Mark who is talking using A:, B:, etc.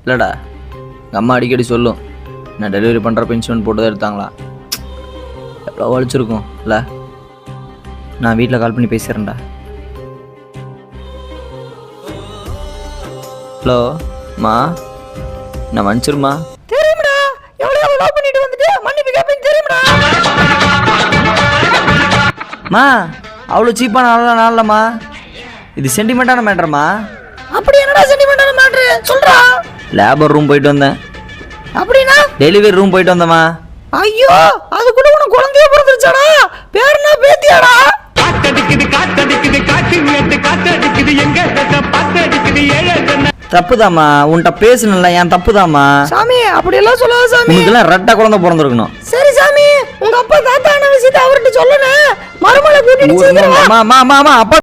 A: இல்லடா அம்மா அடிக்கடி சொல்லும் நான் டெலிவரி பண்ணுறப்ப இன்சூரன்ஸ் போட்டு தான் எடுத்தாங்களா. எவ்வளோ வலிச்சிருக்கும் இல்லை. நான் வீட்டில் கால் பண்ணி பேசுகிறேன்டா. ஹலோ மா, நான் மன்னிச்சிருமா.
B: தெரியுமாடா எவ்வளோ லவ் பண்ணிட்டு வந்துட்டு மன்னிப்பு கேட்பேன்னு தெரியுமாடா.
A: மா அவ்வளோ சீப்பான நாள்லம்மா, இது சென்டிமெண்ட்டான மேட்டர்மா.
B: அப்படி என்னடா சென்டிமெண்டான மேட்ரு சொல்றா.
A: லேபர் ரூம் போயிட்டு வந்தேன்.
B: அப்படினா
A: டெலிவரி ரூம் போயிட்டு வந்தேம்மா.
B: ஐயோ அதுக்குள்ள உனக்கு குழந்தைய பிறந்துருச்சாடா. பேர் என்ன பேத்தியாடா.
C: காத்தடிக்குது காத்தடிக்குது காத்து காத்தடிக்குது எங்க பாத்தடிக்குது ஏழை.
A: தப்புதாம்மா, உன்கிட்ட பேசணும்ல, என் தப்புதாம்மா.
B: சாமி அப்படி எல்லாம் சொல்லாத சாமி.
A: உனக்குலாம் ரெட்டை குழந்தை பிறந்திருக்கணும்.
B: சரி சாமி, உங்க அப்பா தாத்தா விஷயத்தை அவர்கிட்ட சொல்லணும். மருமலை கூட்டிட்டு
A: அப்பா